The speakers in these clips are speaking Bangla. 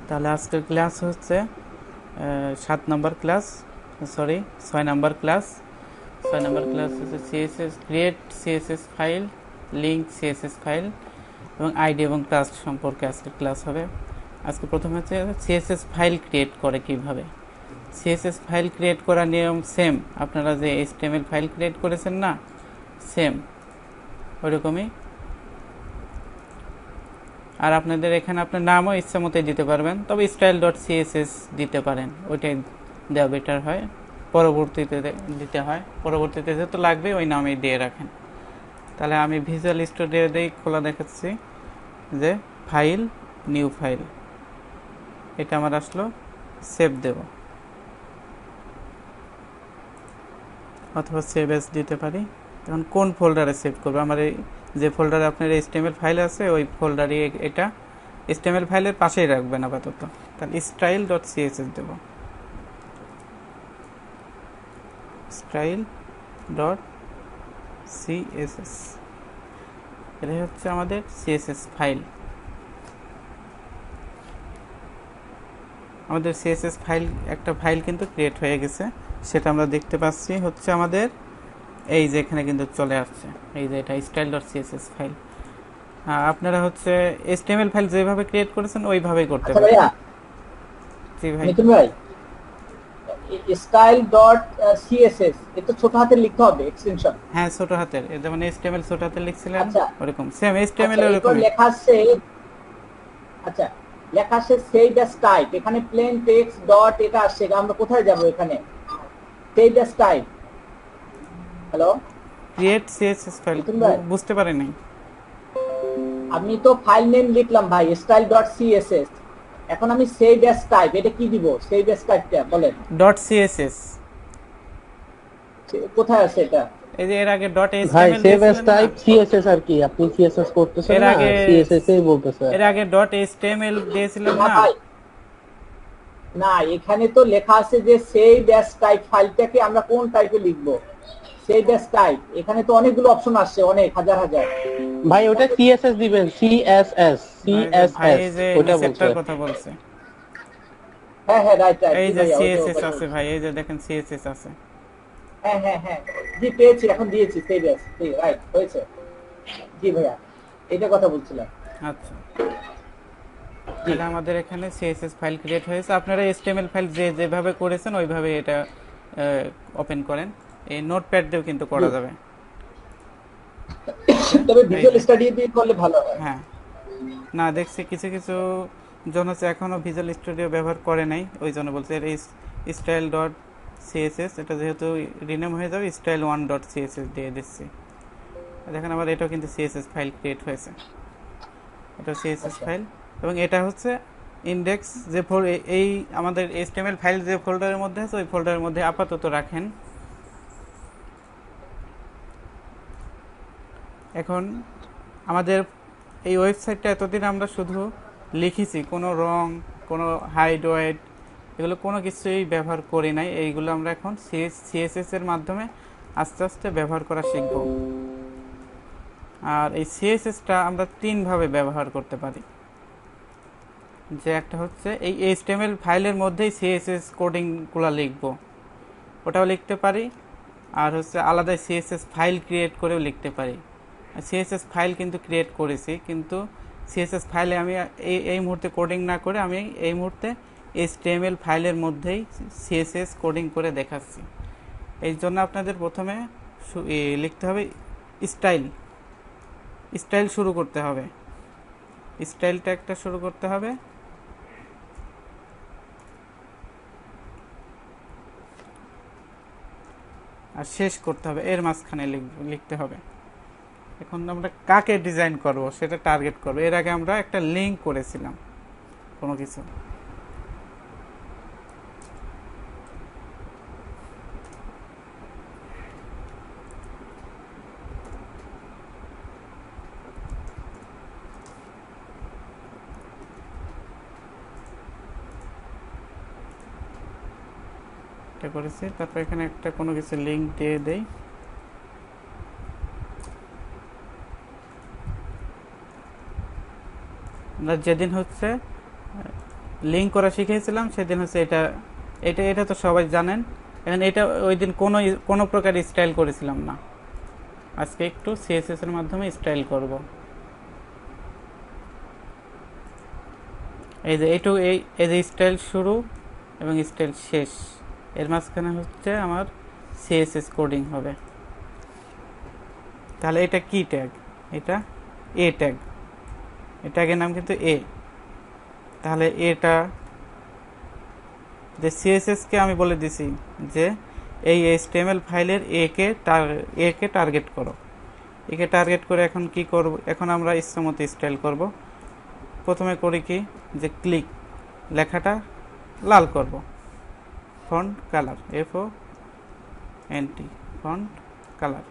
তাহলে আজকের ক্লাস হচ্ছে 7 নম্বর ক্লাস, সরি 6 নম্বর ক্লাস। 6 নম্বর ক্লাস হচ্ছে CSS, create CSS file, link CSS file এবং আইডি এবং টাস্ক সম্পর্কে আজকের ক্লাস হবে। আজকে প্রথমে হচ্ছে সিএসএস ফাইল ক্রিয়েট করে কিভাবে। সিএসএস ফাইল ক্রিয়েট করার নিয়ম সেম, আপনারা যে এইচটিএমএল ফাইল ক্রিয়েট করেছেন না, সেম ওইরকমই। আর আপনাদের এখানে আপনার নামও ইচ্ছা মতোই দিতে পারবেন, তবে style.css দিতে পারেন, ওইটাই দেওয়া বেটার হয়। পরবর্তীতে দিতে হয়, পরবর্তীতে যেহেতু লাগবে ওই নামেই দিয়ে রাখেন। তাহলে আমি ভিজুয়াল স্টুডিও দিয়ে খোলা দেখাচ্ছি যে ফাইল, নিউ ফাইল, এটা আমার আসলো, সেভ দেব অথবা সেভ এস দিতে পারি। এখন কোন ফোল্ডারে সেভ করবো, আমার এই যে ফোল্ডারে আপনার HTML ফাইল আছে ওই ফোল্ডারে এটা HTML ফাইলের পাশেই রাখবেন আপাতত। তাহলে style.css দেব, style.css, এটাই হচ্ছে আমাদের CSS ফাইল। আমাদের CSS ফাইল, একটা ফাইল কিন্তু ক্রিয়েট হয়ে গেছে, সেটা আমরা দেখতে পাচ্ছি হচ্ছে আমাদের এই যে এখানে কিন্তু চলে আসছে, এই যে এটা style.css ফাইল। আপনারা হচ্ছে HTML ফাইল যেভাবে ক্রিয়েট করেছেন ওইভাবেই করতে পারেন। জি ভাই, মিথুন ভাই, style.css এটা ছোট হাতে লিখতে হবে এক্সটেনশন? হ্যাঁ ছোট হাতের, যেমন HTML ছোট হাতে লিখছিলেন ওরকম সেম HTML আচ্ছা, ওরকম লেখা আছে, আচ্ছা লেখা আছে সেভ অ্যাজ টাইপ, এখানে প্লেন টেক্সট ডট এটা আসছে, আমরা কোথায় যাব এখানে? Save as type, hello create CSS file, বুঝতে পারি নাই। আমি তো ফাইল নেম লিখলাম ভাই style.css, এখন আমি সেভ অ্যাজ টাইপ, এটা কি দিব? সেভ অ্যাজ টাইপটা বলেন। .css কোথায় আছে এটা? এই যে এর আগে .html ভাই সেভ অ্যাজ টাইপ সিএসএস আর কি, আপনি সিএসএস করতেছেন এর না, আগে সিএসএস এই বলতেছে। এর আগে .html দিয়েছিলেন না না? ভাই, না এখানে তো লেখা আছে যে সেভ অ্যাজ টাইপ, ফাইলটাকে আমরা কোন টাইপে লিখবো? সেভ অ্যাজ টাইপ, এখানে তো অনেকগুলো অপশন আসছে, অনেক হাজার হাজার। ভাই ওটা সিএসএস দিবেন, সিএসএস ভাই এই সিএসএস যে ওটা নিচেরটার বলছে। কথা বলছে, হ্যাঁ হ্যাঁ রাইট রাইট, এই যে CSS আছে ভাই, এই যে দেখেন CSS আছে। হ্যাঁ হ্যাঁ হ্যাঁ জি পেয়েছি, এখন দিয়েছি সেভ অ্যাজ, রাইট হয়েছে। জি ভাইয়া, এটা কথা বলছিলাম। আচ্ছা, তাহলে আমাদের এখানে CSS ফাইল ক্রিয়েট হয়েছে। আপনারা HTML ফাইল যেভাবে করেছেন ওইভাবে এটা ওপেন করেন, এই নোটপ্যাড দিয়েও কিন্তু করা যাবে, তবে ভিজুয়াল স্টাডিও দিয়ে করলে ভালো হয়। হ্যাঁ না দেখছি কিছু কিছু জন হচ্ছে এখনো ভিজুয়াল স্টুডিও ব্যবহার করে নাই, ওই জন্য বলছে এর style.css, এটা যেহেতু রিনেম হয়ে যাবে style1.css দিয়ে দিচ্ছি। দেখেন আমার এটাও কিন্তু CSS ফাইল ক্রিয়েট হয়েছে, এটা CSS ফাইল। এবং এটা হচ্ছে ইন্ডেক্স, যে এই আমাদের HTML ফাইল যে ফোল্ডারের মধ্যে আছে ওই ফোল্ডারের মধ্যে আপাতত রাখেন। এখন আমাদের এই ওয়েবসাইটটা এতদিন আমরা শুধু লিখেছি, কোনো রং, কোনো হাইড ওয়েট, এগুলো কোনো কিছুই ব্যবহার করি নাই। এইগুলো আমরা এখন CSS এর মাধ্যমে আস্তে আস্তে ব্যবহার করা শিখব। আর এই CSSটা আমরা 3 ভাবে ব্যবহার করতে পারি, যে একটা হচ্ছে এই HTML ফাইলের মধ্যেই CSS কোডিংগুলো লিখব, ওটাও লিখতে পারি। আর হচ্ছে আলাদা CSS ফাইল ক্রিয়েট করেও লিখতে পারি। CSS ফাইল কিন্তু ক্রিয়েট করেছি, কিন্তু CSS ফাইলে আমি এই মুহূর্তে কোডিং না করে আমি এই মুহূর্তে HTML ফাইলের মধ্যেই CSS কোডিং করে দেখাচ্ছি। এই জন্য আপনাদের প্রথমে লিখতে হবে স্টাইল শুরু করতে হবে, স্টাইলটা একটা শুরু করতে হবে। আর শেষ করতে হবে, এর মাঝখানে লিখতে হবে। এখন আমরা কাকে ডিজাইন করব সেটা টার্গেট করব। এর আগে আমরা একটা লিঙ্ক করেছিলাম কোনো কিছু, এটা করেছি। তারপর এখানে একটা কোনো কিছু লিঙ্ক দিয়ে দেই, আমরা যেদিন হচ্ছে লিঙ্ক করা শিখিয়েছিলাম সেদিন হচ্ছে এটা এটা এটা তো সবাই জানেন। এখন এটা ওই দিন কোনো প্রকার স্টাইল করেছিলাম না, আজকে একটু সিএসএস এর মাধ্যমে স্টাইল করব। এই যে এইটু এই যে স্টাইল শুরু এবং স্টাইল শেষ, এর মাঝখানে হচ্ছে আমার সিএসএস কোডিং হবে। তাহলে এটা কি ট্যাগ? এটা এ ট্যাগ, এই ট্যাগের নাম কিন্তু এ। তাহলে এটা যে সিএসএস কে আমি বলে দিছি যে এই এইচটিএমএল ফাইলের এ কে টার্গেট করো। একে টার্গেট করে এখন কি করব, এখন আমরা ইচ্ছামতো স্টাইল করব। প্রথমে করি কি, যে ক্লিক লেখাটা লাল করব, font colour FONT font colour.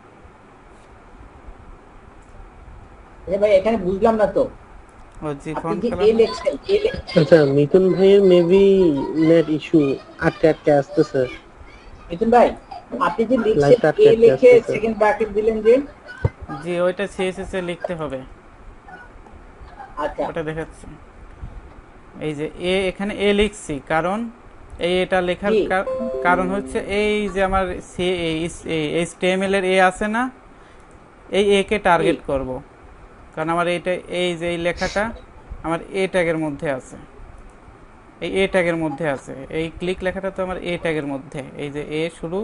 ভাই এখানে বুঝলাম না তো, ও জি, আপনি ফন্ট যে কালার। এ লিখছেন আচ্ছা, মিথুন ভাইয়ের মেবি নেট ইস্যু আটকে আসতেছে। মিথুন ভাই আপনি যে লিখছেন লাইভটা এ লিখে আসতেছে। সেকেন্ড ব্র্যাকেট দিলেন যে, জি ওইটা সিএসএস এ লিখতে হবে, আচ্ছা ওটা দেখাচ্ছি। এই যে এখানে এ লিখছি কারণ এটা লেখার কি? কারণ হচ্ছে এই যে আমার এইচটিএমএল এর আছে না, এই এ কে টার্গেট করব, কারণ আমার এই যে এই লেখাটা আমার এ ট্যাগের মধ্যে আছে, এই এ ট্যাগের মধ্যে আছে। এই ক্লিক লেখাটা তো আমার এ ট্যাগের মধ্যে, এই যে এ শুরু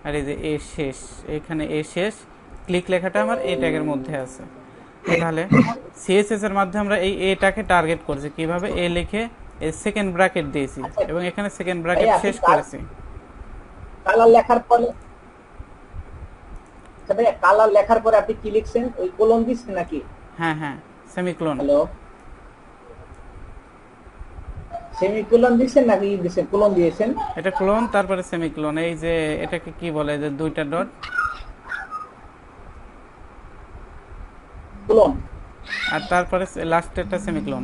আর এই যে এ শেষ, এখানে এ শেষ, ক্লিক লেখাটা আমার এ ট্যাগের মধ্যে আছে। তাহলে সিএসএস এর মাধ্যমে আমরা এই এটাকে টার্গেট করছি কিভাবে, এ লিখে এই সেকেন্ড ব্র্যাকেট দিয়েছি এবং এখানে সেকেন্ড ব্র্যাকেট শেষ করেছি। কালার লেখার পরে, আচ্ছা ভাই কালার লেখার পরে আপনি কি লিখছেন, ওই কোলন দিচ্ছেন নাকি? হ্যাঁ হ্যাঁ, সেমিকোলন। হ্যালো, সেমিকোলন দিচ্ছেন নাকি দিচ্ছেন, কোলন দিয়েছেন? এটা ক্লোন তারপরে সেমিকোলন। এই যে এটাকে কি বলে, যে দুইটা ডট কোলন, আর তারপরে লাস্টেরটা সেমিকোলন,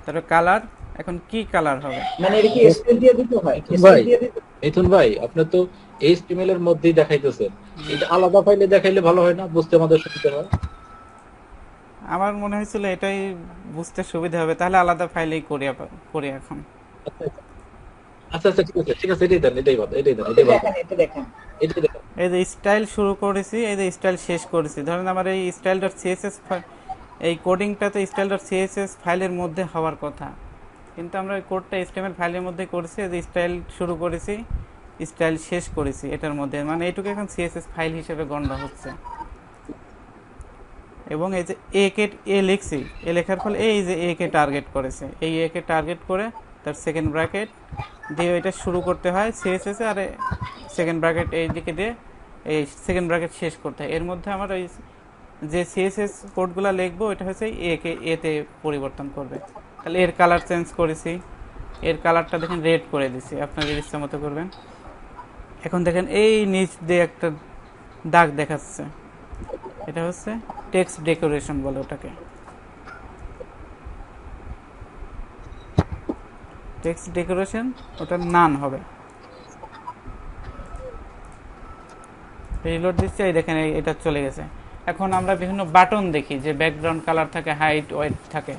তারপরে কালার। এখন কি কালার হবে? মানে এটা কি স্পেস দিয়ে দিতে হয়? মিথুন স্পেস ভাই, দিয়ে দিতে মিথুন ভাই আপনার তো এইচটিএমএল এর মধ্যেই দেখাইতেছেন, এটা আলাদা ফাইলে দেখাইলে ভালো হয় না, বুঝতে আমাদের সুবিধা হয়। আমার মনে হয়েছিল এটাই বুঝতে সুবিধা হবে, তাহলে আলাদা ফাইলেই করি এখন। আচ্ছা আচ্ছা, ঠিক আছে ঠিক আছে, এটাই দেন, এটাই ভালো, এটাই দেন, এটা এটাই ভালো, দেখেন, এটা দেখেন। এটাই দেখেন। এই যে স্টাইল শুরু করেছি, এই যে স্টাইল শেষ করেছি। ধরেন আমার এই স্টাইল ডট সিএসএস এই কোডিংটা তো স্টাইল ডট সিএসএস ফাইলের মধ্যে হওয়ার কথা, কিন্তু আমরা এই কোডটা এইচটিএমএল ফাইলের মধ্যে করেছি। এই যে স্টাইল শুরু করেছি, স্টাইল শেষ করেছি এটার মধ্যে, মানে এইটুকু এখন সিএসএস ফাইল হিসেবে গণ্য হচ্ছে। এবং এই যে এ লিখছি, এ লেখার ফলে এই যে এ কে টার্গেট করেছে, এই এ কে টার্গেট করে তার সেকেন্ড ব্র্যাকেট দিয়ে এটা শুরু করতে হয় সিএসএস এ, আর সেকেন্ড ব্র্যাকেট এই দিকে দিয়ে এই সেকেন্ড ব্র্যাকেট শেষ করতে হয়। এর মধ্যে আমার ওই যে সিএসএস কোডগুলো লিখবো এটা হচ্ছে এ কে এতে পরিবর্তন করবে। তাহলে এর কালার চেঞ্জ করেছি, এর কালারটা দেখেন রেড করে দিছি, আপনাদের ইচ্ছা মতো করবেন। এখন দেখেন এই নিচ দিয়ে একটা দাগ দেখাচ্ছে, এটা হচ্ছে টেক্সট ডেকোরেশন বলে ওটাকে। টেক্সট ডেকোরেশন ওটা নান হবে। রিলোড দিচ্ছি, এই দেখেন এটা চলে গেছে। এখন আমরা বিভিন্ন বাটন দেখি যে ব্যাকগ্রাউন্ড কালার থাকে, হাইট ওয়েট থাকে,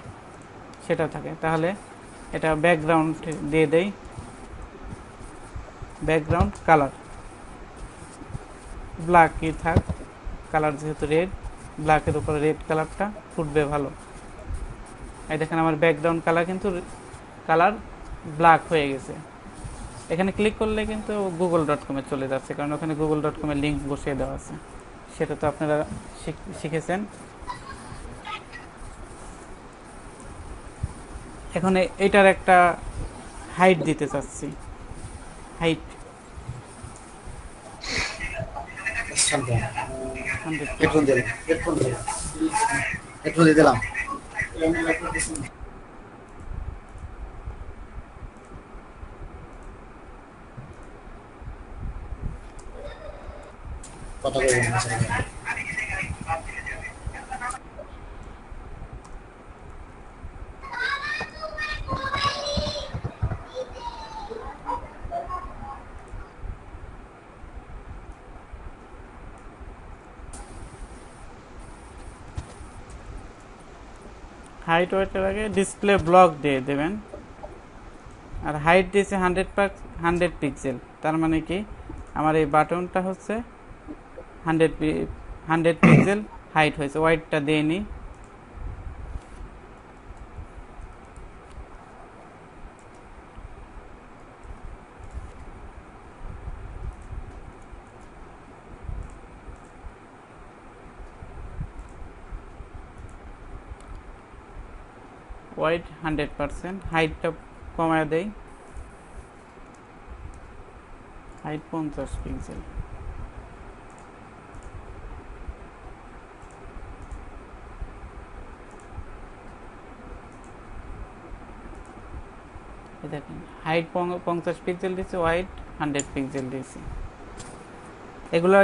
সেটা থাকে। তাহলে এটা ব্যাকগ্রাউন্ড দিয়ে দেই, ব্যাকগ্রাউন্ড কালার ব্ল্যাকই থাক, কালার যেহেতু রেড, ব্ল্যাকের উপরে রেড কালারটা ফুটবে ভালো। এই দেখেন আমার ব্যাকগ্রাউন্ড কালার কিন্তু কালার ব্ল্যাক হয়ে গেছে। এখানে ক্লিক করলে কিন্তু google.com-এ চলে যাচ্ছে, কারণ ওখানে google.com-এর লিঙ্ক বসিয়ে দেওয়া আছে, সেটা তো আপনারা শিখেছেন। এখন এটার একটা হাইট দিতে চাচ্ছি, হাইট 100 দিলাম। কথা বলবেন না। হাইট ওয়েটের আগে ডিসপ্লে ব্লক দিয়ে দেবেন, আর হাইট দিয়েছে 100 পিক্সেল। তার মানে কি আমার এই বাটনটা হচ্ছে 100 পিক্সেল হাইট হয়েছে। ওয়াইডটা দিয়ে নিই, ওয়াইড 100%, হাইটটা কমায় দেই, হাইট 50 পিক্সেল। দেখেন হাইট 50 পিক্সেল দিয়েছি, ওয়াইড 100 পিক্সেল দিয়েছি। এগুলো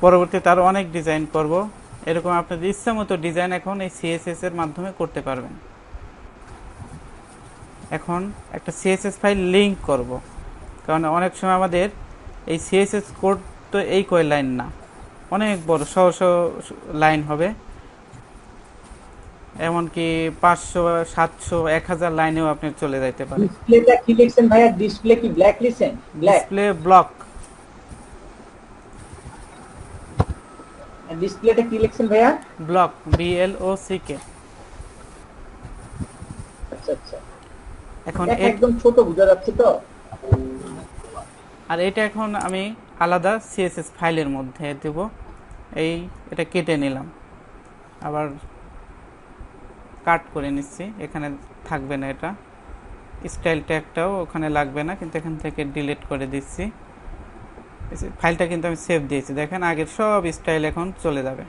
পরবর্তীতে আরও অনেক ডিজাইন করব। এরকম আপনাদের ইচ্ছা মতো ডিজাইন এখন এই সিএসএস এর মাধ্যমে করতে পারবেন। এখন একটা সিএসএস ফাইল লিঙ্ক করব, কারণ অনেক সময় আমাদের এই সিএসএস কোড তো এই কয় লাইন না, অনেক বড় শো লাইন হবে, এমনকি 500 700 1000 লাইনেও আপনি চলে যাইতে পারেন। ডিসপ্লেটা কি লিখছেন ভাইয়া? ডিসপ্লে কি ব্ল্যাক লিখছেন? ব্ল্যাক ডিসপ্লে ব্লক, ডিসপ্লেটা কি লিখছেন ভাইয়া? Block, BLOCK। আচ্ছা আচ্ছা, এখন একদম ছোট বোঝা যাচ্ছে তো। আর এটা এখন আমি আলাদা সিএসএস ফাইলের মধ্যে দেব। এটা কেটে নিলাম, আবার কাট করে নিচ্ছি, এখানে থাকবে না, এটা স্টাইল ট্যাগটাও ওখানে লাগবে না, কিন্তু এখান থেকে ডিলিট করে দিচ্ছি। ফাইলটা কিন্তু আমি সেভ দিয়েছি, দেখেন আগের সব স্টাইল এখন চলে যাবে।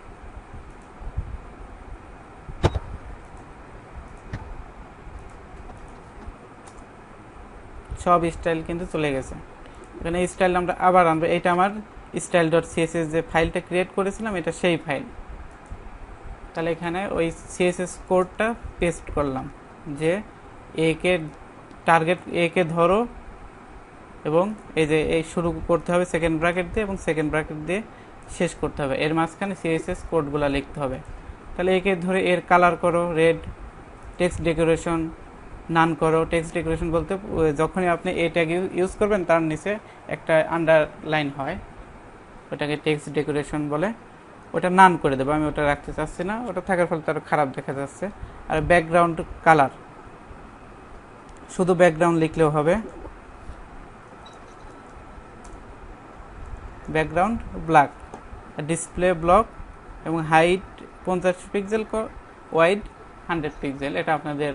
সব স্টাইল কিন্তু চলে গেছে। এখানে স্টাইল আমরা আবার আনবো, এটা আমার style.css যে ফাইলটা ক্রিয়েট করেছিলাম, এটা সেই ফাইল। তাহলে এখানে ওই সিএসএস কোডটা পেস্ট করলাম, যে টার্গেট এ কে ধরো, এবং এই যে এই শুরু করতে হবে সেকেন্ড ব্র্যাকেট দিয়ে, এবং সেকেন্ড ব্র্যাকেট দিয়ে শেষ করতে হবে, এর মাঝখানে সিএসএস কোডগুলো লিখতে হবে। তাহলে একে ধরে এর কালার করো রেড, টেক্সট ডেকোরেশন নান করো। টেক্সট ডেকোরেশন বলতে যখনই আপনি এই ট্যাগ ইউজ করবেন তার নিচে একটা আন্ডারলাইন হয়, ওটাকে টেক্সট ডেকোরেশন বলে। ওটা নান করে দেবো, আমি ওটা রাখতে চাচ্ছি না, ওটা থাকার ফলে তার খারাপ দেখা যাচ্ছে। আর ব্যাকগ্রাউন্ড কালার, শুধু ব্যাকগ্রাউন্ড লিখলেও হবে, ব্যাকগ্রাউন্ড ব্ল্যাক। ডিসপ্লে ব্লক, এবং হাইট 50 পিক্সেল, ওয়াইড 100 পিক্সেল। এটা আপনাদের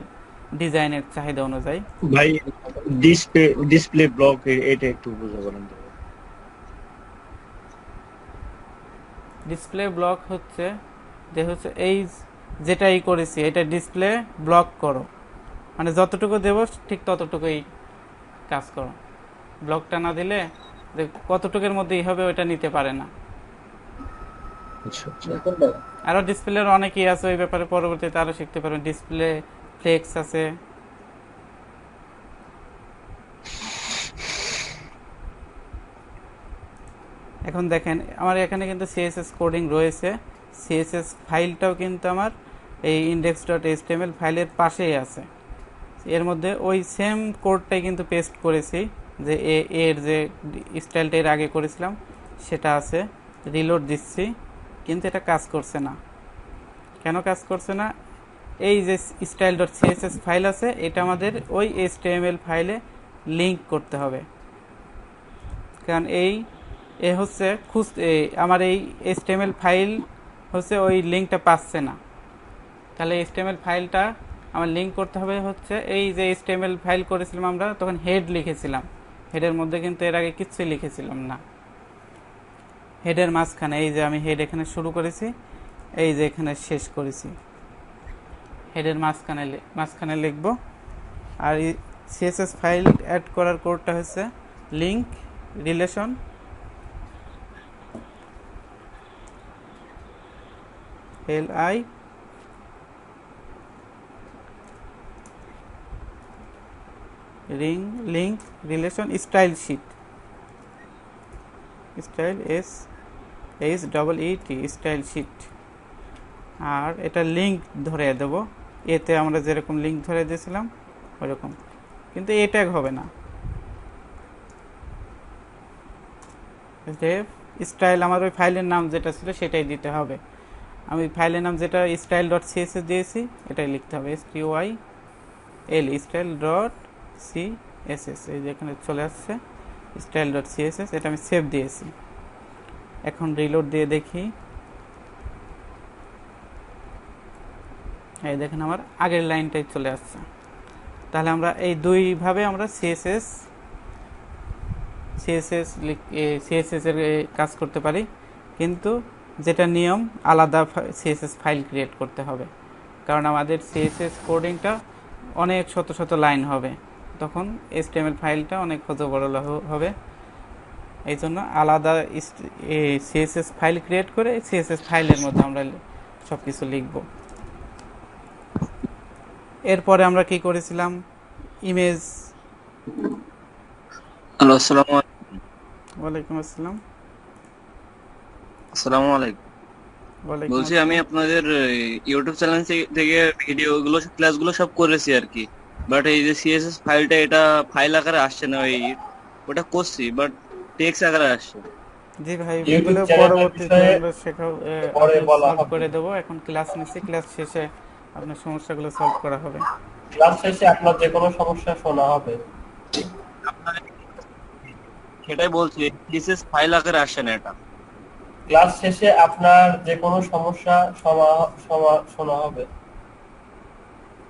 ডিজাইনের চাহিদা অনুযায়ী। ভাই ডিসপ্লে ব্লক এটা একটু বুঝে বলেন তো। ডিসপ্লে ব্লক হচ্ছে এই যেটাই করেছি এটা ডিসপ্লে ব্লক করো, মানে যতটুকু দেব ঠিক ততটুকুই কাজ করো। ব্লকটা না দিলে কতটুকুর মধ্যেই হবে ওইটা নিতে পারে না। আরো ডিসপ্লের অনেকই আছে, ওই ব্যাপারে পরবর্তীতে আরো শিখতে পারবেন। ডিসপ্লে ফ্লেক্স আছে, এখন দেখেন আমার এখানে কিন্তু সিএসএস কোডিং রয়েছে। সিএসএস ফাইলটাও কিন্তু আমার এই index.html ফাইলের পাশেই আছে। এর মধ্যে ওই সেম কোডটাই কিন্তু পেস্ট করেছি, যে এর যে স্টাইলটা এর আগে করেছিলাম সেটা আছে। রিলোড দিচ্ছি, কিন্তু এটা কাজ করছে না। কেন কাজ করছে না? এই যে style.css ফাইল আছে, এটা আমাদের ওই HTML ফাইলে লিঙ্ক করতে হবে, কারণ হচ্ছে আমার এই HTML ফাইল হচ্ছে ওই লিঙ্কটা পাচ্ছে না। তাহলে HTML ফাইলটা আমার লিঙ্ক করতে হবে হচ্ছে এই যে HTML ফাইল করেছিলাম আমরা, তখন হেড লিখেছিলাম, হেডের মধ্যে কিন্তু এর আগে কিছুই লিখেছিলাম না। হেডের মাঝখানে এই যে আমি হেড এখানে শুরু করেছি, এই যে এখানে শেষ করেছি, হেডের মাঝখানে লিখব। আর সিএসএস ফাইল অ্যাড করার কোডটা হচ্ছে link relation LI link relation style sheet, style SHEET style sheet. আর এটা লিঙ্ক ধরে দেব, এতে আমরা যেরকম লিঙ্ক ধরে দিয়েছিলাম ওরকম। কিন্তু এ ট্যাগ হবে না। যে স্টাইল আমার ওই ফাইলের নাম যেটা ছিল সেটাই দিতে হবে। আমি ফাইলের নাম যেটা স্টাইল ডট সিএসএস দিয়েছি এটাই লিখতে হবে, STYL স্টাইল ডট সিএসএস। এই যে এখানে চলে আসছে স্টাইল ডট সিএসএস, এটা আমি সেভ দিয়েছি। এখন রিলোড দিয়ে দেখি, এই দেখেন আমার আগের লাইনটাই চলে আসছে। তাহলে আমরা এই দুইভাবে আমরা সিএসএস এর কাজ করতে পারি, কিন্তু যেটা নিয়ম আলাদা সিএসএস ফাইল ক্রিয়েট করতে হবে, কারণ আমাদের সিএসএস কোডিংটা অনেক শত শত লাইন হবে, তখন HTML ফাইলটা অনেক হজবরল হবে। এই জন্য আলাদা সিএসএস ফাইল ক্রিয়েট করে সিএসএস ফাইলের মধ্যে আমরা সব কিছু লিখব। এরপরে আমরা কি করেছিলাম, ইমেজ। হ্যালো, আসসালামু আলাইকুম। ওয়ালাইকুম আসসালাম। আসসালামু আলাইকুম। ওয়ালাইকুম বলছি আমি আসসালাম। আপনাদের ইউটিউব চ্যানেল থেকে ভিডিওগুলো ক্লাসগুলো সব করেছি আর কি, বাট এই যে সিএসএস ফাইলটা এটা ফাইল আকারে আসছে না, ওটা করছি বাট টেক্সট আকারে আসছে। জি ভাই, ইউটিউব এগুলো চ্যানেলের পরবর্তীতে বিষয়ে আমরা শেখাও পরে বলা সলভ হবে। করে দেবো। এখন ক্লাস নিচ্ছি, ক্লাস শেষে আপনার সমস্যাগুলো সলভ করা হবে। ক্লাস শেষে আপনার যে কোনো সমস্যা শোনা হবে। সেটাই বলছি, সিএসএস ফাইল আকারে আসছে না এটা। ক্লাস শেষে আপনার যে কোনো সমস্যা শোনা হবে।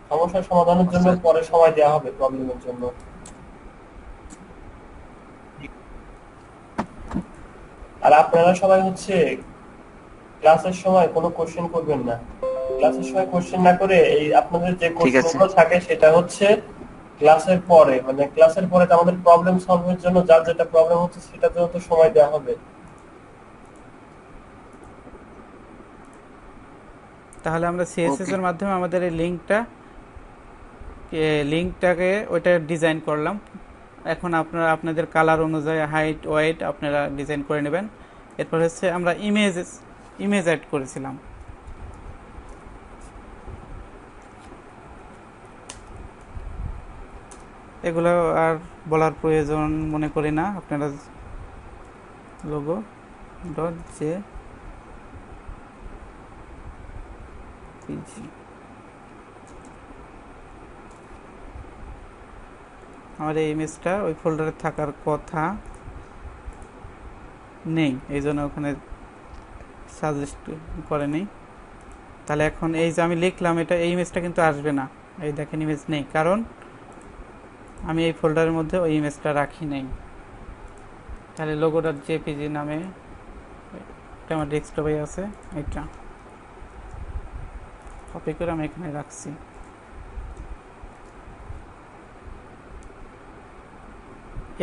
সমস্যার সমাধানের জন্য পরে সময় দেওয়া হবে প্রবলেমের জন্য। আর আপনারা সবাই হচ্ছে ক্লাসের সময় কোনো কোশ্চেন করবেন না। ক্লাসের সময় কোশ্চেন না করে এই আপনাদের যে কোশ্চেনগুলো থাকে সেটা হচ্ছে ক্লাসের পরে, মানে ক্লাসের পরে আমাদের প্রবলেম সলভের জন্য যার যেটা প্রবলেম হচ্ছে সেটার জন্য তো সময় দেওয়া হবে। তাহলে আমরা সিএসএস এর মাধ্যমে আমাদের এই লিঙ্কটাকে ওইটা ডিজাইন করলাম। এখন আপনারা আপনাদের কালার অনুযায়ী হাইট ওয়েট আপনারা ডিজাইন করে নেবেন। এরপর হচ্ছে আমরা ইমেজ অ্যাড করেছিলাম। এগুলো আর বলার প্রয়োজন মনে করি না। আপনারা লোগো ডট জেপিজি, আমার এই ইমেজটা ওই ফোল্ডারে থাকার কথা নেই, এই জন্য ওখানে সাজেস্ট করে নেই। তাহলে এখন এই যে আমি লিখলাম এটা, এই ইমেজটা কিন্তু আসবে না। এই দেখেন ইমেজ নেই, কারণ আমি এই ফোল্ডারের মধ্যে ওই ইমেজটা রাখি নাই। তাহলে logo.jpg নামে এটা আমার ডেস্কটপে আছে, এটা কপি করে আমি এখানে রাখছি।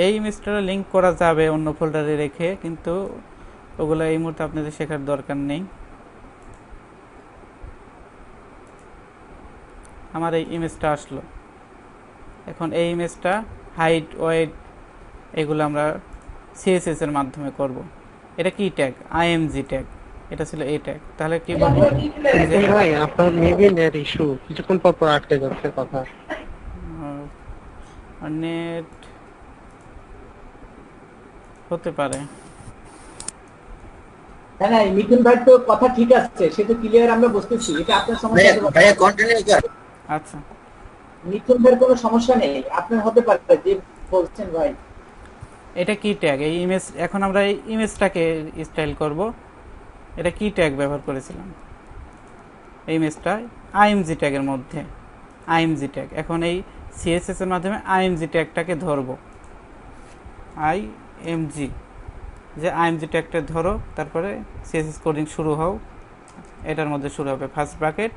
এই ইমেজটা লিঙ্ক করা যাবে অন্য ফোল্ডারে রেখে, কিন্তু ওগুলো এই মুহূর্তে আপনাদের শেখার দরকার নেই। আমার এই ইমেজটা আসলো। এখন এই ইমেজটা হাইট ওয়েট এগুলো আমরা সিএসএস এর মাধ্যমে করব। এটা কি ট্যাগ? IMG tag. এটা ছিল এই ট্যাগ। তাহলে কি বলবো ভাই আপনার মেবি নেট ইস্যু, কিছুক্ষণ পর পর আটকে যাচ্ছে কথা। নেট হতে পারে। হ্যাঁ না, মিথুন ভাই তো কথা ঠিক আছে, সে তো ক্লিয়ার, আমরা বুঝতেছি। এটা আপনার সমস্যা হতে পারে। ভাইয়া কন্টিনিউ কর। আচ্ছা, মিথুন ভাইয়ের কোনো সমস্যা নেই, আপনার হতে পারে যে বলছেন ভাই। এটা কি ট্যাগ? এই ইমেজ, এখন আমরা এই ইমেজটাকে স্টাইল করব। এটা কি ট্যাগ ব্যবহার করেছিলাম? এই ইমেজটা IMG ট্যাগের মধ্যে, IMG ট্যাগ। এখন এই সিএসএস এর মাধ্যমে IMG ট্যাগটাকে ধরবো। IMG, যে IMG ট্যাগটা ধরো, তারপরে সিএসএস কোডিং শুরু হও। এটার মধ্যে শুরু হবে ফার্স্ট ব্র্যাকেট,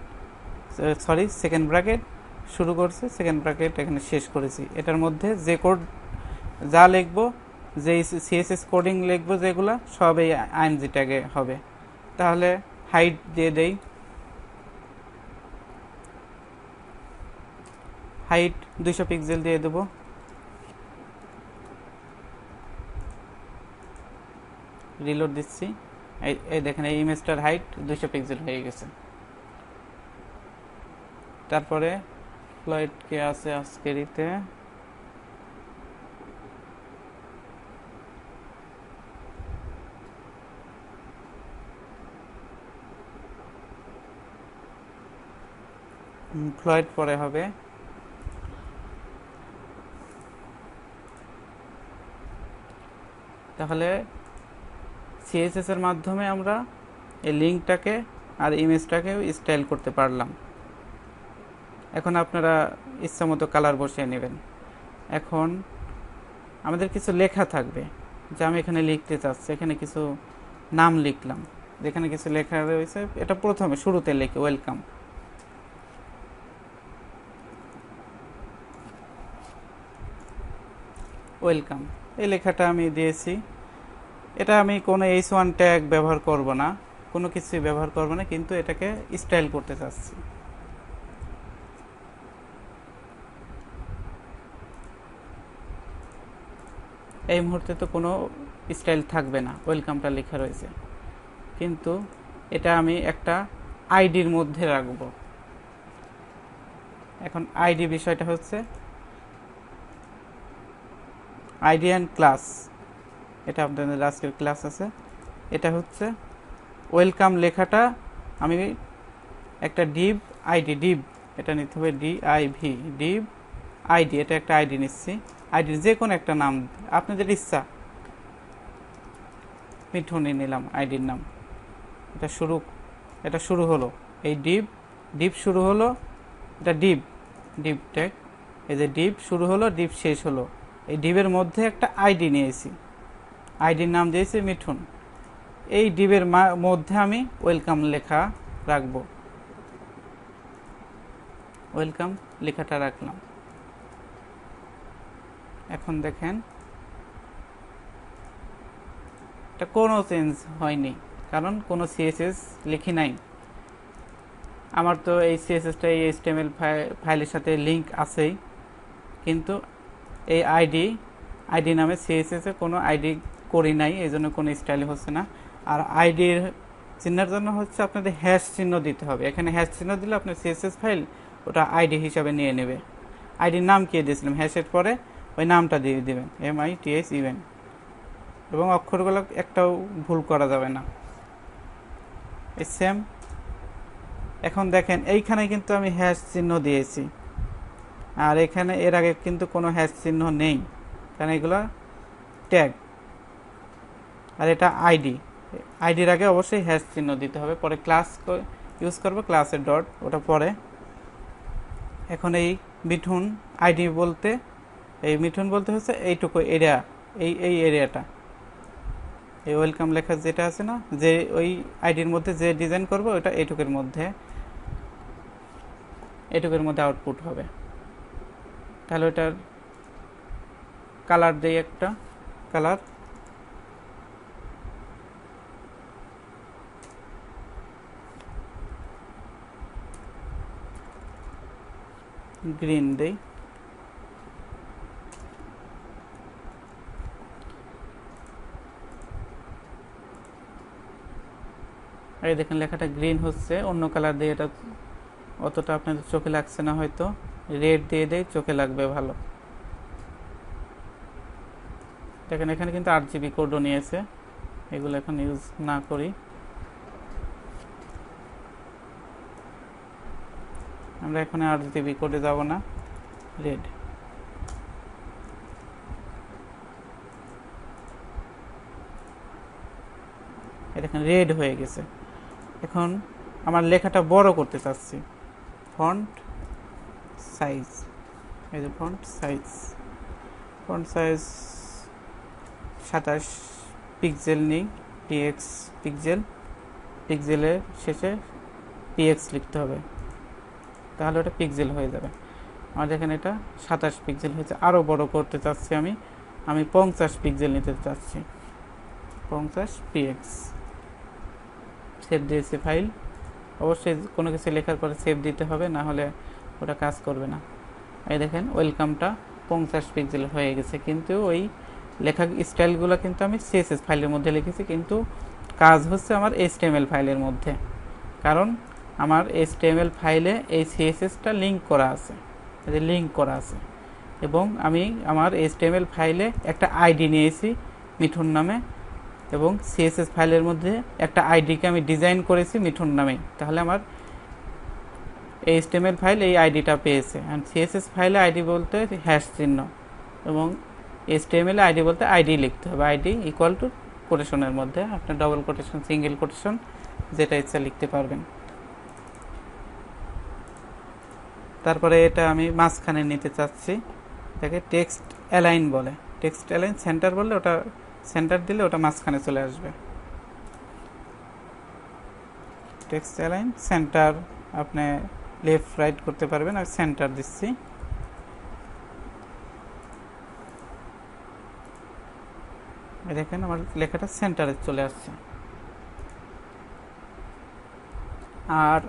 সেকেন্ড ব্র্যাকেট শুরু করছে, সেকেন্ড ব্র্যাকেট এখানে শেষ করেছি। এটার মধ্যে যে কোড যা লিখবো, যে সিএসএস কোডিং লিখবো যেগুলো, সব এই IMG ট্যাগে হবে। তাহলে হাইট দিয়ে দেই, হাইট 200 পিক্সেল দিয়ে দেবো। রিলোড দিচ্ছি, এই দেখেন এই ইমেজটার হাইট 200 পিক্সেল হয়ে গেছে। তারপরে ফ্লাইট কে আছে আজকেরিতে, ফ্লয়েড পরে হবে। তাহলে সিএসএস এর মাধ্যমে আমরা এই লিঙ্কটাকে আর ইমেজটাকে স্টাইল করতে পারলাম। এখন আপনারা ইচ্ছামতো কালার বসিয়ে নেবেন। এখন আমাদের কিছু লেখা থাকবে, যে আমি এখানে লিখতে চাচ্ছি, এখানে কিছু নাম লিখলাম, যেখানে কিছু লেখা রয়েছে এটা প্রথমে শুরুতে লিখি ওয়েলকাম। ওয়েলকাম এই লেখাটা আমি দিয়েছি। এটা আমি কোনো H1 ট্যাগ ব্যবহার করব না, কোনো কিছুই ব্যবহার করব না, কিন্তু এটাকে স্টাইল করতে চাচ্ছি। এই মুহূর্তে তো কোনো স্টাইল থাকবে না, ওয়েলকামটা লেখা রয়েছে, কিন্তু এটা আমি একটা আইডির মধ্যে রাখব। এখন আইডি বিষয়টা হচ্ছে আইডি অ্যান্ড ক্লাস, এটা আপনাদের আজকের ক্লাস আছে। এটা হচ্ছে ওয়েলকাম লেখাটা আমি একটা ডিভ আইডি, ডিভ এটা নিতে হবে, DIV ডিভ আইডি, এটা একটা আইডি নিচ্ছি। আইডির যে কোনো একটা নাম আপনাদের ইচ্ছা, মিঠুনই নিলাম আইডির নাম। এটা শুরু হলো, এই ডিভ শুরু হলো, এটা ডিভ ট্যাগ, এই যে ডিভ শুরু হলো, ডিভ শেষ হলো। এই ডিভের মধ্যে একটা আইডি নিয়েছি, আইডির নাম দিয়েছি মিঠুন। এই ডিভের মধ্যে আমি ওয়েলকাম লেখা রাখব, ওয়েলকাম লেখাটা রাখলাম। এখন দেখেন এটা কোনো চেঞ্জ হয়নি, কারণ কোনো সিএসএস লিখি নাই। আমার তো এই সিএসএসটা এই HTML ফাইলের সাথে লিঙ্ক আছেই, কিন্তু এই আইডি নামে সিএসএস এ কোনো আইডি করি নাই, এই জন্য কোনো স্টাইল হচ্ছে না। আর আইডির চিহ্নের জন্য হচ্ছে আপনাদের হ্যাশ চিহ্ন দিতে হবে। এখানে হ্যাশ চিহ্ন দিলে আপনার সিএসএস ফাইল ওটা আইডি হিসাবে নিয়ে নেবে। আইডির নাম কি দিয়েছিলাম, হ্যাশের পরে ওই নামটা দিয়ে দেবেন, MITH ইভেন্ট, এবং অক্ষরগুলো একটাও ভুল করা যাবে না, এই সেম। এখন দেখেন এইখানে কিন্তু আমি হ্যাশ চিহ্ন দিয়েছি, আর এখানে এর আগে কিন্তু কোনো হ্যাশ চিহ্ন নেই, কারণ এগুলো ট্যাগ। আর এটা আইডির আগে অবশ্যই হ্যাশ চিহ্ন দিতে হবে, পরে ক্লাস ইউজ করবো, ক্লাসের ডট ওটা পরে। এখন এই মিঠুন আইডি বলতে, এই মিঠুন বলতে হচ্ছে এইটুকু এরিয়া, এই এরিয়াটা, এই ওয়েলকাম লেখা যেটা আছে না, যে ওই আইডির মধ্যে যে ডিজাইন করবো ওটা এইটুকুর মধ্যে আউটপুট হবে। তাহলে ওটার কালার দেই, একটা কালার গ্রিন দেই। এই দেখেন লেখাটা গ্রিন হচ্ছে, অন্য কালার দিয়ে এটা অতটা আপনাদের চোখে লাগছে না, হয়তো রেড দিয়ে দেয়, চোখে লাগবে ভালো। দেখেন এখানে কিন্তু RGB কোডও নিয়েছে, এগুলো এখন ইউজ না করি। আমরা এখন RGB কোডে যাব না, রেড। দেখেন রেড হয়ে গেছে। এখন আমার লেখাটা বড় করতে চাচ্ছি, ফন্ট সাইজ, এই যে ফন্ট সাইজ 27 পিক্সেল নিই, PX পিক্সেলের শেষে PX লিখতে হবে, তাহলে ওটা পিক্সেল হয়ে যাবে। আমার দেখেন এটা 27 পিক্সেল হয়েছে। আরও বড় করতে চাচ্ছি আমি 50 পিক্সেল নিতে চাচ্ছি, 50 PX। সেভ দিয়েছি ফাইল, অবশ্যই কোনো কিছু লেখার পরে সেভ দিতে হবে, না হলে ওটা কাজ করবে না। এই দেখেন ওয়েলকামটা 50 পিক্সেল হয়ে গেছে, কিন্তু ওই লেখা স্টাইলগুলো কিন্তু আমি CSS ফাইলের মধ্যে লিখেছি, কিন্তু কাজ হচ্ছে আমার HTML ফাইলের মধ্যে, কারণ আমার HTML ফাইলে এই CSSটা লিঙ্ক করা আছে, এবং আমি আমার HTML ফাইলে একটা আইডি নিয়েছি মিঠুন নামে, এবং CSS ফাইলের মধ্যে একটা আইডিকে আমি ডিজাইন করেছি মিঠুন নামে। তাহলে আমার HTML ফাইল এই আইডিটা পেয়েছে, আর CSS ফাইলে আইডি বলতে হ্যাশ চিহ্ন এবং HTML আইডি বলতে আইডি লিখতে হবে, আইডি ইকুয়াল টু কোটেশনের মধ্যে আপনি ডবল কোটেশন, সিঙ্গেল কোটেশন যেটা ইচ্ছা লিখতে পারবেন। তারপরে এটা আমি মাঝখানে নিতে চাচ্ছি, এটাকে টেক্সট অ্যালাইন বলে। টেক্সট অ্যালাইন সেন্টার বললে ওটা সেন্টার দিলে ওটা মাঝখানে চলে আসবে। টেক্সট অ্যালাইন সেন্টার আপনি লেফট রাইট করতে পারবেন, আর সেন্টার দিচ্ছি। দেখেন আমার লেখাটা সেন্টারে চলে আসছে। আর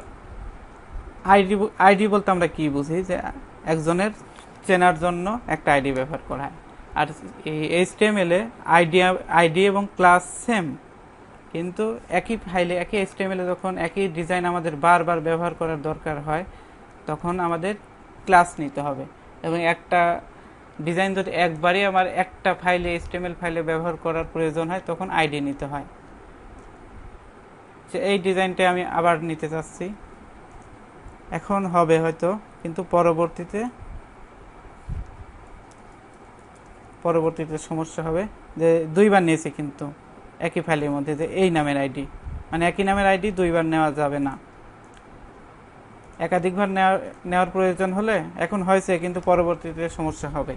আইডি বলতে আমরা কি বুঝি, যে একজনের চেনার জন্য একটা আইডি ব্যবহার করা হয়। আর HTML এ আইডি এবং ক্লাস সেম, কিন্তু একই ফাইলে একই HTML এ যখন একই ডিজাইন আমাদের বারবার ব্যবহার করার দরকার হয় তখন আমাদের ক্লাস নিতে হবে, এবং একটা ডিজাইন যদি একবারই আমার একটা ফাইলে HTML ফাইলে ব্যবহার করার প্রয়োজন হয় তখন আইডি নিতে হয়। যে এই ডিজাইনটা আমি আবার নিতে চাচ্ছি, এখন হবে হয়তো, কিন্তু পরবর্তীতে সমস্যা হবে, যে দুইবার নিয়েছি কিন্তু একই ফাইলের মধ্যে, যে এই নামের আইডি, মানে একই নামের আইডি দুইবার নেওয়া যাবে না। একাধিকবার নেওয়ার প্রয়োজন হলে এখন হয়েছে, কিন্তু পরবর্তীতে সমস্যা হবে।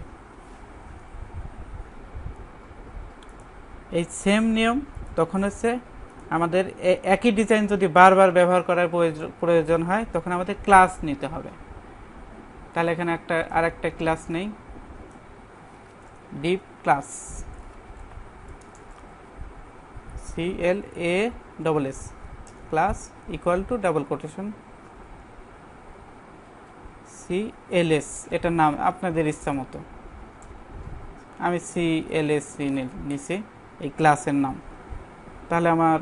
এই সেম নিয়ম তখন হচ্ছে আমাদের একই ডিজাইন যদি বারবার ব্যবহার করার প্রয়োজন হয় তখন আমাদের ক্লাস নিতে হবে। তাহলে এখানে আরেকটা ক্লাস নেই, deep class, CLASS, class equal to double quotation CLS, এটার নাম আপনাদের ইচ্ছা মতো, আমি CLS নিছি এই ক্লাসের নাম। তাহলে আমার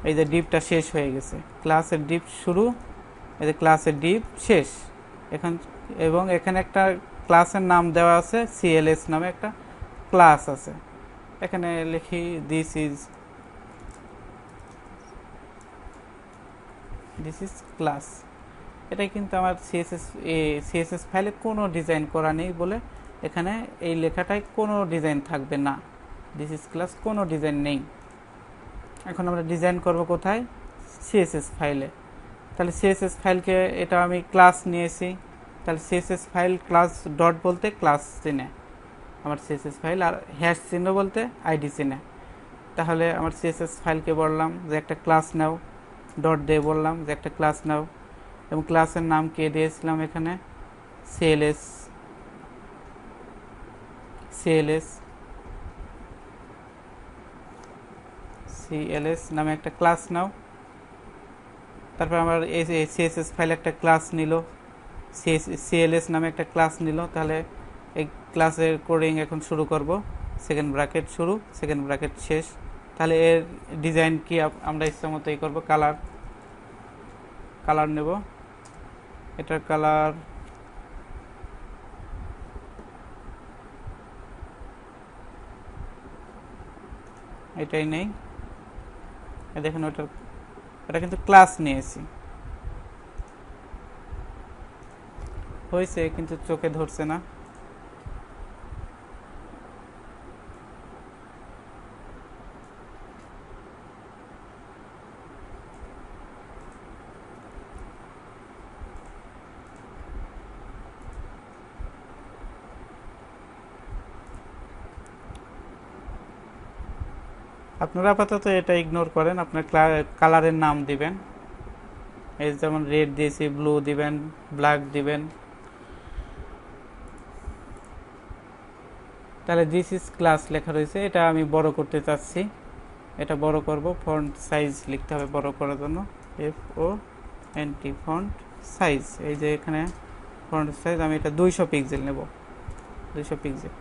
এই যে ডিপটা শেষ হয়ে গেছে, ক্লাসের ডিপ শুরু, এই যে ক্লাসের ডিপ শেষ এবং এখানে একটা ক্লাসের নাম দেওয়া আছে, CLS নামে একটা ক্লাস আছে। এখানে লিখি দিস ইজ ক্লাস। এটাই কিন্তু আমার CSS ফাইলে কোনো ডিজাইন করা নেই বলে এখানে এই লেখাটায় কোনো ডিজাইন থাকবে না, দিস ইজ ক্লাস, কোনো ডিজাইন নেই। এখন আমরা ডিজাইন করব কোথায়, CSS ফাইলে। তাহলে CSS ফাইলকে এটা আমি ক্লাস নিয়েছি, তাহলে CSS ফাইল ক্লাস ডট বলতে ক্লাস চিনে আমার CSS ফাইল, আর হ্যাশ চিহ্ন বলতে আইডি চিনে। তাহলে আমার CSS ফাইলকে বললাম যে একটা ক্লাস নাও, ডট দিয়ে বললাম যে একটা ক্লাস নাও, এবং ক্লাসের নাম কে দিয়েছিলাম এখানে CLS নামে একটা ক্লাস নাও। তারপর আমার এই CSS ফাইল একটা ক্লাস নিল, CLS নামে একটা ক্লাস নিল। তাহলে এই ক্লাসের কোডিং এখন শুরু করব, সেকেন্ড ব্র্যাকেট শুরু, সেকেন্ড ব্র্যাকেট শেষ। তাহলে এর ডিজাইন কি আমরা ইচ্ছা মতোই করবো, কালার নেব, এটার কালার এটাই নেই, দেখুন ওটা কিন্তু ক্লাস নিয়েছি, হয়েছে কিন্তু চোখে ধরছে না। আপনারা আপাতত এটা ইগনোর করেন, আপনার কালারের নাম দিবেন, এই যেমন রেড দিয়েছি, ব্লু দিবেন, ব্ল্যাক দিবেন। তাহলে দিস ইজ ক্লাস লেখা রয়েছে, এটা আমি বড় করতে চাচ্ছি, এটা বড় করব, ফন্ট সাইজ লিখতে হবে বড় করার জন্য, FONT ফন্ট সাইজ। এই যে এখানে ফন্ট সাইজ আমি এটা 200 পিক্সেল নেব, 200 পিক্সেল।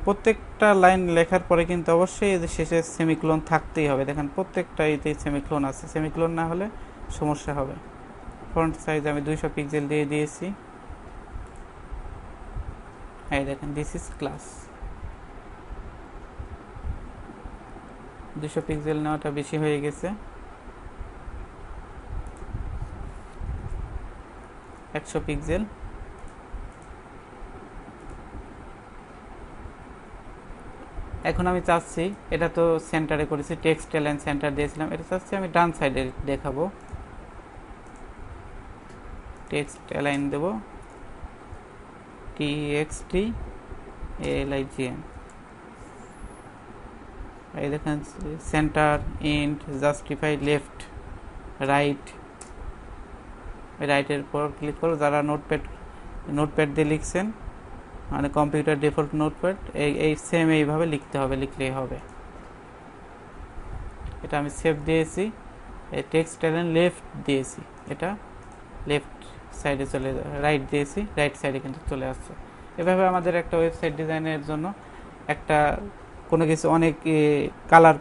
প্রত্যেকটা লাইন লেখার পরে কিন্তু অবশ্যই এই যে শেষে সেমিকোলন থাকতেই হবে, দেখেন প্রত্যেকটা এতে সেমিকোলন আছে, সেমিকোলন না হলে সমস্যা হবে। ফন্ট সাইজ আমি 200 পিক্সেল দিয়ে দিয়েছি। এই দেখেন দিস ইজ ক্লাস, 200 পিক্সেল নেওয়াটা বেশি হয়ে গেছে। 100 পিক্সেল। এখন আমি চাচ্ছি, এটা তো সেন্টারে করেছি, টেক্সট অ্যালাইন সেন্টার দিয়েছিলাম, এটা চাচ্ছি আমি ডান সাইডে দেখাবো। টেক্সট অ্যালাইন দেব TXTALIGN। এই দেখেন centre, int, justify, left, right. রাইটের পর ক্লিক করো। যারা নোটপ্যাড দিয়ে লিখছেন, মানে কম্পিউটার ডিফল্ট নোটপ্যাড, এই সেম এইভাবে লিখতে হবে, লিখলেই হবে। এটা আমি সেভ দিয়েছি। এই টেক্সট অ্যালাইন লেফট দিয়েছি, এটা লেফট সাইডে চলে, রাইট দিয়েছি, রাইট সাইডে কিন্তু চলে আসছে। এভাবে আমাদের একটা ওয়েবসাইট ডিজাইনের জন্য একটা কোনো কিছু অনেক কালার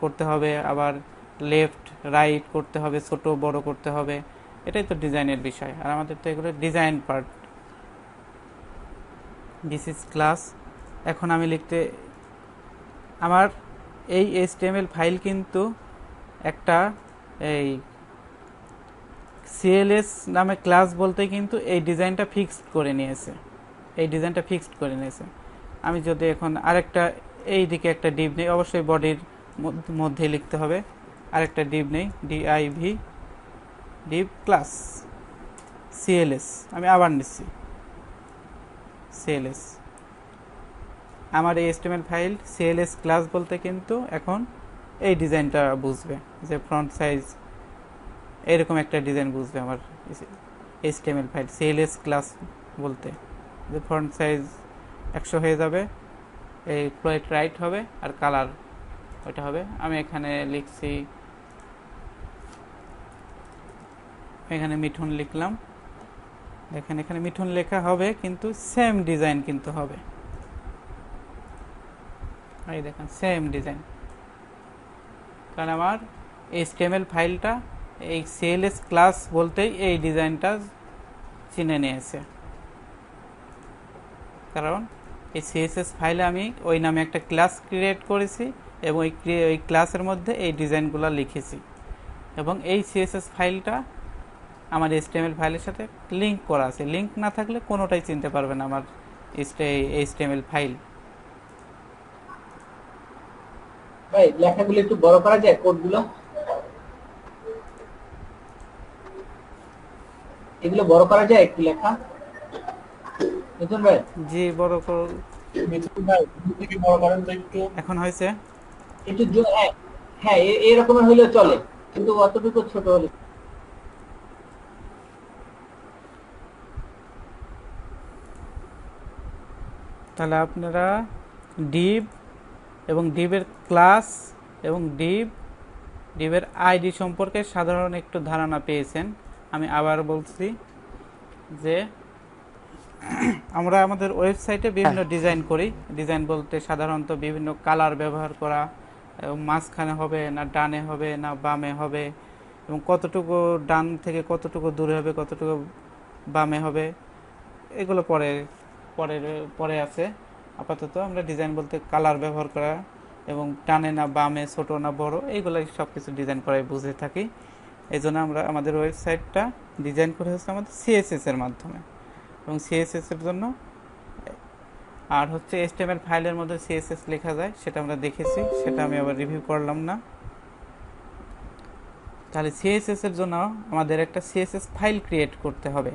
করতে হবে, আবার লেফট রাইট করতে হবে, ছোট বড় করতে হবে, এটাই তো ডিজাইনের বিষয়। আর আমাদের তো এগুলো design part. This is class. এখন আমি আমার এই HTML ফাইল কিন্তু একটা এই CLS নামে ক্লাস বলতে কিন্তু এই ডিজাইনটা ফিক্সড করে নিয়েছে। আমি যদি এখন আরেকটা এই দিকে একটা ডিভ নেই, অবশ্যই বডির মধ্যে লিখতে হবে। আরেকটা ডিভ নেই, div ডিভ ক্লাস CLS। আমি আবার নিচ্ছি CLS। আমার এই HTML ফাইল CLS ক্লাস বলতে কিন্তু এখন এই ডিজাইনটা বুঝবে, যে ফ্রন্ট সাইজ এরকম একটা ডিজাইন বুঝবে আমার HTML ফাইল CLS ক্লাস বলতে, যে ফ্রন্ট সাইজ 100 হয়ে যাবে, এই ফ্লোট রাইট হবে, আর কালার ওইটা হবে। আমি এখানে লিখছি, এখানে মিঠুন লিখলাম। দেখেন এখানে মিঠুন লেখা হবে, কিন্তু সেম ডিজাইন কিন্তু হবে। এই দেখেন সেম ডিজাইন, কারণ আমার HTML ফাইলটা এই CLS ক্লাস বলতেই এই ডিজাইনটা চিনে নিয়েছে। কারণ এই CSS ফাইলে আমি ওই নামে একটা ক্লাস ক্রিয়েট করেছি, এবং ওই ক্লাসের মধ্যে এই ডিজাইনগুলো লিখেছি, এবং এই CSS ফাইলটা আমার HTML ফাইলের সাথে লিঙ্ক করা আছে। লিঙ্ক না থাকলে কোনোটাই চিনতে পারবে না আমার HTML ফাইল। ভাই লেখাগুলো একটু বড় করা যায়, কোডগুলো এগুলো বড় করা যায় একটু লেখা? মিথুন ভাই জি, বড় করো। মিথুন ভাই থেকে বড় করেন তো একটু। এখন হয়েছে? একটু হ্যাঁ এরকমের হইলেও চলে, কিন্তু অতটুকু ছোট হলে। তাহলে আপনারা ডিভ এবং ডিভের ক্লাস এবং ডিভের আইডি সম্পর্কে সাধারণ একটু ধারণা পেয়েছেন। আমি আবার বলছি যে আমরা আমাদের ওয়েবসাইটে বিভিন্ন ডিজাইন করি। ডিজাইন বলতে সাধারণত বিভিন্ন কালার ব্যবহার করা, এবং মাঝখানে হবে না ডানে হবে না বামে হবে, এবং কতটুকু ডান থেকে কতটুকু দূরে হবে, কতটুকু বামে হবে, এগুলো পরে আছে। আপাতত আমরা ডিজাইন বলতে কালার ব্যবহার করা, এবং ডানে না বামে, ছোট না বড়, এইগুলাই সব কিছু ডিজাইন করাই বুঝে থাকি। এই জন্য আমরা আমাদের ওয়েবসাইটটা ডিজাইন করে হচ্ছে আমাদের CSS এর মাধ্যমে, এবং CSS এর জন্য আর হচ্ছে HTML ফাইলের মধ্যে CSS লেখা যায়, সেটা আমরা দেখেছি, সেটা আমি আবার রিভিউ করলাম না। তাহলে CSS এর জন্য আমাদের একটা CSS ফাইল ক্রিয়েট করতে হবে,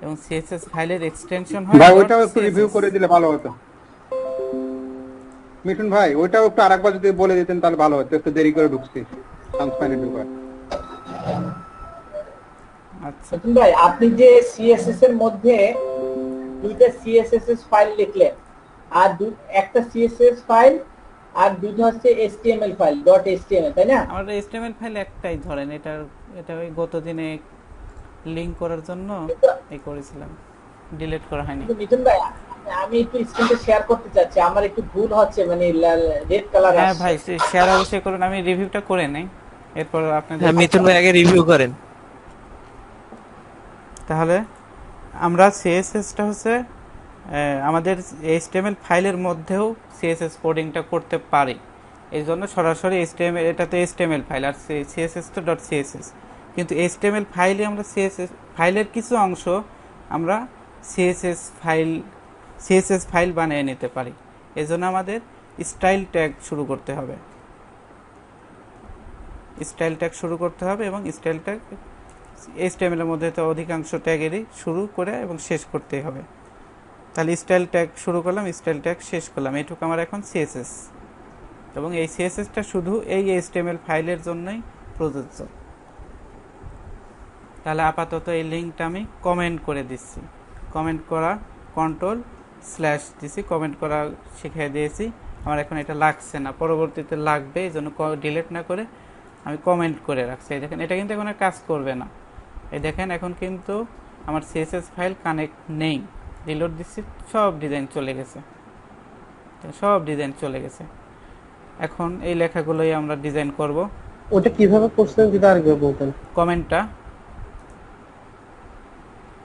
এবং CSS ফাইলের এক্সটেনশন হয় ভাই, ওইটাও একটু রিভিউ করে দিলে ভালো হতো। মিঠুন ভাই, ওইটাও একটু আরেকবার যদি বলে দিতেন তাহলে ভালো হতো, একটু দেরি করে ঢুকছি। আচ্ছা মিঠুন ভাই, আপনি যে CSS এর মধ্যে দুইটা CSS ফাইল লিখলেন, আর একটা CSS ফাইল আর দুটো হচ্ছে HTML ফাইল .html, তাই না? আমাদের HTML ফাইল একটাই, ধরেন এটা ওই গত দিনে লিংক করার জন্য এই করেছিলাম, ডিলিট করা হয়নি। মিঠুন ভাই, আমি একটু স্ক্রিনটা শেয়ার করতে চাচ্ছি, আমার একটু ভুল হচ্ছে, মানে রেড কালার। হ্যাঁ ভাই, শেয়ার অবশ্যই করুন, আমি রিভিউটা করে নেই, এরপর আপনাদের। হ্যাঁ মিথুন ভাই, আগে রিভিউ করেন। তাহলে আমরা CSSটা হচ্ছে আমাদের HTML ফাইলের মধ্যেও CSS কোডিংটা করতে পারি। এই জন্য সরাসরি HTML, এটা তো HTML ফাইল, আর CSS তো .css, কিন্তু HTML ফাইলে আমরা CSS ফাইলের কিছু অংশ আমরা সিএসএস ফাইল বানিয়ে নিতে পারি। এজন্য আমাদের স্টাইল ট্যাগ শুরু করতে হবে, এবং স্টাইল ট্যাগ HTML এর মধ্যে তো অধিকাংশ ট্যাগেরই শুরু করে এবং শেষ করতে হবে। তাহলে স্টাইল ট্যাগ শুরু করলাম, স্টাইল ট্যাগ শেষ করলাম, এটুকু আমার এখন সিএসএস, এবং এই সিএসএসটা শুধু এই HTML ফাইলের জন্যই প্রযোজ্য। তাহলে আপাতত এই লিঙ্কটা আমি কমেন্ট করে দিচ্ছি, কমেন্ট করা কন্ট্রোল/ দিছি, কমেন্ট করা শিখিয়ে দিয়েছি। আমার এখন এটা লাগছে না, পরবর্তীতে লাগবে, এই জন্য ডিলিট না করে আমি কমেন্ট করে রাখছি। এই দেখেন, এটা কিন্তু এখন আর কাজ করবে না। এই দেখেন, এখন কিন্তু আমার সিএসএস ফাইল কানেক্ট নেই। রিলোড দিচ্ছি, সব ডিজাইন চলে গেছে। এখন এই লেখাগুলোই আমরা ডিজাইন করব। ওটা কিভাবে করছেন যদি আরেকবার বলতেন?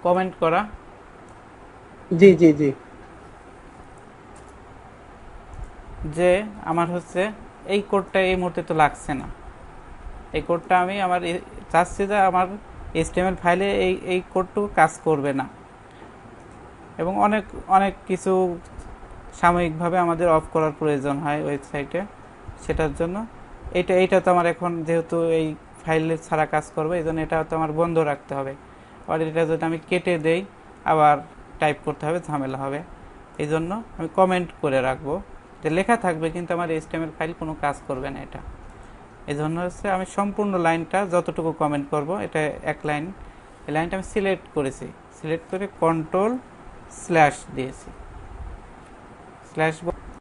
কমেন্ট করা, জি যে আমার হচ্ছে এই কোডটা এই মুহূর্তে তো লাগছে না, এই কোডটা আমি চাচ্ছি যে আমার HTML ফাইলে এই কোডটুকু কাজ করবে না, এবং অনেক কিছু সাময়িকভাবে আমাদের অফ করার প্রয়োজন হয় ওয়েবসাইটে, সেটার জন্য এইটা তো আমার এখন যেহেতু এই ফাইলে ছাড়া কাজ করবে, এই জন্য এটা তো আমার বন্ধ রাখতে হবে। আর এটা যদি আমি কেটে দেই আবার টাইপ করতে হবে, ঝামেলা হবে। এই জন্য আমি কমেন্ট করে রাখবো, যে লেখা থাকবে কিন্তু আমার HTML ফাইল কোনো কাজ করবে না এটা। এই জন্য হচ্ছে আমি সম্পূর্ণ লাইনটা যতটুকু কমেন্ট করব, এটা এক লাইন, এই লাইনটা আমি সিলেক্ট করেছি, সিলেক্ট করে কন্ট্রোল/ দিয়েছি,